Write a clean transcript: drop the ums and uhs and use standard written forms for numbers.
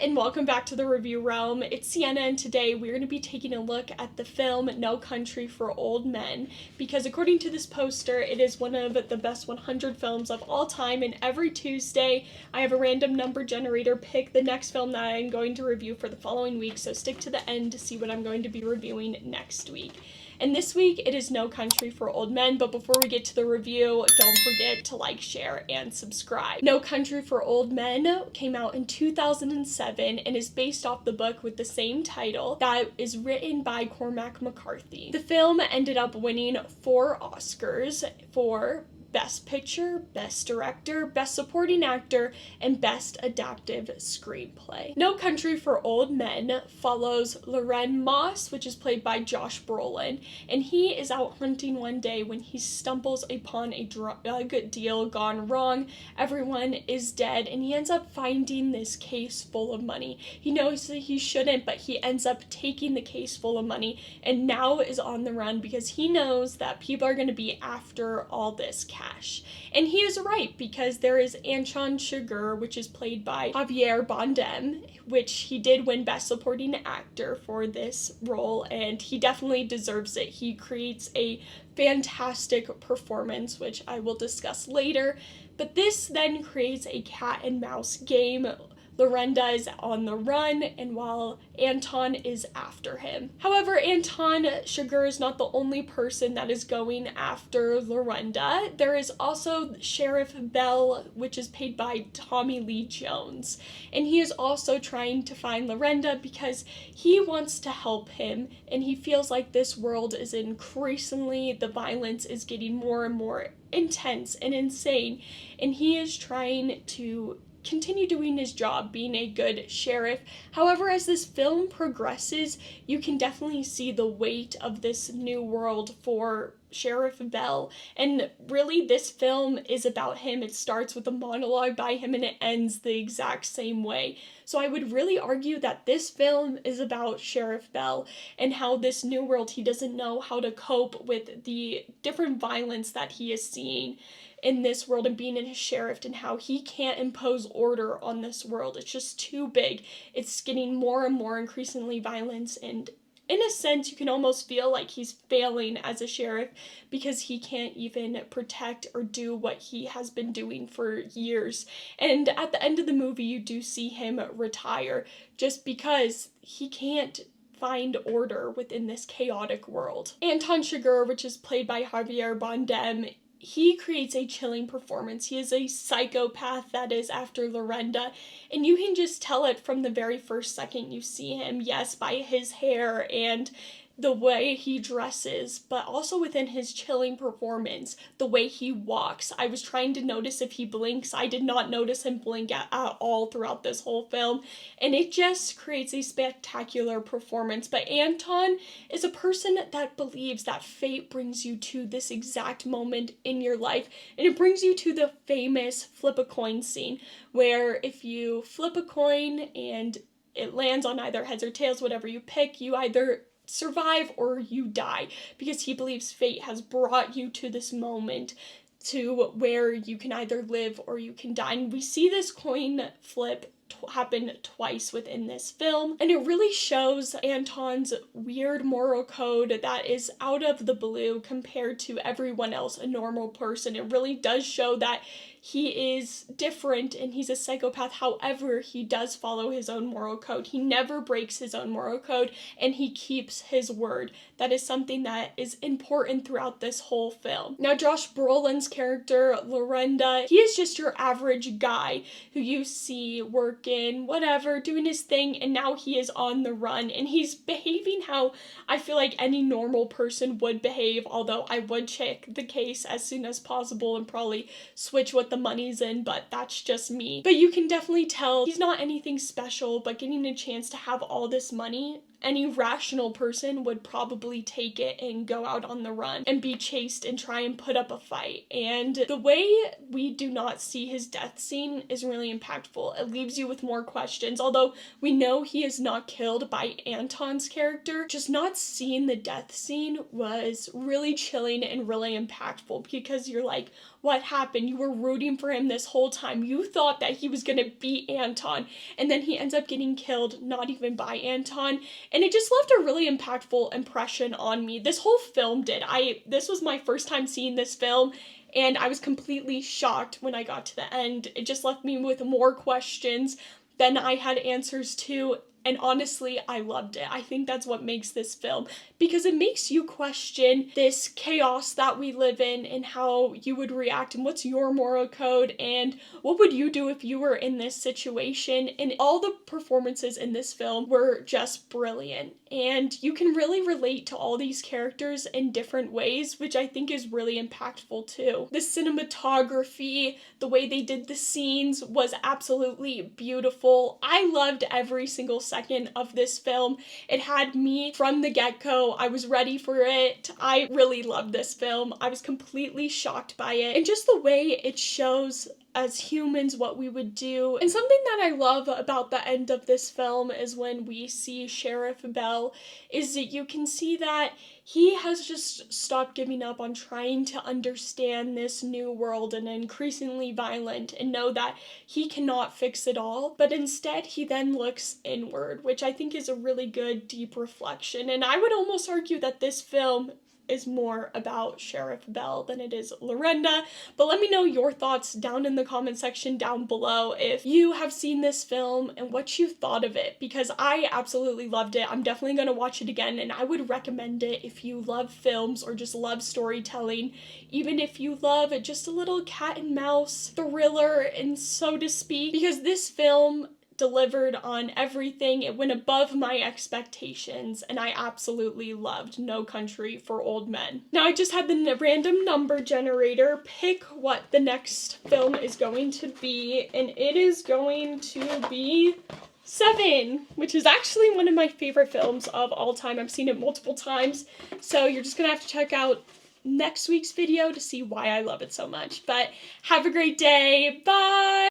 and welcome back to the review realm. It's Sienna, and today we're going to be taking a look at the film No Country for Old Men, because according to this poster, it is one of the best 100 films of all time, and every Tuesday I have a random number generator pick the next film that I'm going to review for the following week, so stick to the end to see what I'm going to be reviewing next week. And this week, it is No Country for Old Men, but before we get to the review, don't forget to like, share, and subscribe. No Country for Old Men came out in 2007 and is based off the book with the same title that is written by Cormac McCarthy. The film ended up winning 4 Oscars for Best Picture, Best Director, Best Supporting Actor, and Best Adaptive Screenplay. No Country for Old Men follows Llewelyn, which is played by Josh Brolin, and he is out hunting one day when he stumbles upon a drug deal gone wrong. Everyone is dead, and he ends up finding this case full of money. He knows that he shouldn't, but he ends up taking the case full of money, and now is on the run because he knows that people are going to be after all this cash. And he is right, because there is Anton Chigurh, which is played by Javier Bardem, which he did win Best Supporting Actor for this role, and he definitely deserves it. He creates a fantastic performance, which I will discuss later. But this then creates a cat and mouse game. Llewelyn is on the run, and while Anton is after him. However, Anton Chigurh is not the only person that is going after Llewelyn. There is also Sheriff Bell, which is played by Tommy Lee Jones, and he is also trying to find Llewelyn because he wants to help him, and he feels like this world is increasingly, the violence is getting more and more intense and insane, and he is trying to continue doing his job, being a good sheriff. However, as this film progresses, you can definitely see the weight of this new world for Sheriff Bell, and really this film is about him. It starts with a monologue by him and it ends the exact same way. So I would really argue that this film is about Sheriff Bell and how this new world, he doesn't know how to cope with the different violence that he is seeing in this world and being a sheriff, and how he can't impose order on this world. It's just too big. It's getting more and more increasingly violent, and in a sense, you can almost feel like he's failing as a sheriff because he can't even protect or do what he has been doing for years. And at the end of the movie, you do see him retire just because he can't find order within this chaotic world. Anton Chigurh, which is played by Javier Bardem, he creates a chilling performance. He is a psychopath that is after Llewelyn, and you can just tell it from the very first second you see him. Yes, by his hair and the way he dresses, but also within his chilling performance, the way he walks. I was trying to notice if he blinks. I did not notice him blink at all throughout this whole film, and it just creates a spectacular performance. But Anton is a person that believes that fate brings you to this exact moment in your life, and it brings you to the famous flip a coin scene, where if you flip a coin and it lands on either heads or tails, whatever you pick, you either survive or you die, because he believes fate has brought you to this moment to where you can either live or you can die. And we see this coin flip happen twice within this film, and it really shows Anton's weird moral code that is out of the blue compared to everyone else, a normal person. It really does show that he is different and he's a psychopath. However, he does follow his own moral code. He never breaks his own moral code, and he keeps his word. That is something that is important throughout this whole film. Now, Josh Brolin's character, Llewelyn, he is just your average guy who you see working, whatever, doing his thing, and now he is on the run, and he's behaving how I feel like any normal person would behave, although I would check the case as soon as possible and probably switch what the money's in, but that's just me. But you can definitely tell he's not anything special, but getting a chance to have all this money any rational person would probably take it and go out on the run and be chased and try and put up a fight. And the way we do not see his death scene is really impactful. It leaves you with more questions. Although we know he is not killed by Anton's character, just not seeing the death scene was really chilling and really impactful, because you're like, what happened? You were rooting for him this whole time. You thought that he was gonna beat Anton, and then he ends up getting killed, not even by Anton. And it just left a really impactful impression on me. This whole film did. This was my first time seeing this film, and I was completely shocked when I got to the end. It just left me with more questions than I had answers to. And honestly, I loved it. I think that's what makes this film, because it makes you question this chaos that we live in and how you would react and what's your moral code and what would you do if you were in this situation. And all the performances in this film were just brilliant. And you can really relate to all these characters in different ways, which I think is really impactful too. The cinematography, the way they did the scenes was absolutely beautiful. I loved every single second of this film. It had me from the get-go. I was ready for it. I really loved this film. I was completely shocked by it. And just the way it shows as humans what we would do. And something that I love about the end of this film is when we see Sheriff Bell, is that you can see that he has just stopped giving up on trying to understand this new world and increasingly violent, and know that he cannot fix it all, but instead he then looks inward, which I think is a really good deep reflection. And I would almost argue that this film is more about Sheriff Bell than it is Lorenda. But let me know your thoughts down in the comment section down below if you have seen this film and what you thought of it, because I absolutely loved it. I'm definitely going to watch it again, and I would recommend it if you love films or just love storytelling, even if you love just a little cat and mouse thriller, and so to speak, because this film delivered on everything. It went above my expectations, and I absolutely loved No Country for Old Men. Now I just had the random number generator pick what the next film is going to be, and it is going to be 7, which is actually one of my favorite films of all time. I've seen it multiple times, so you're just gonna have to check out next week's video to see why I love it so much. But have a great day. Bye!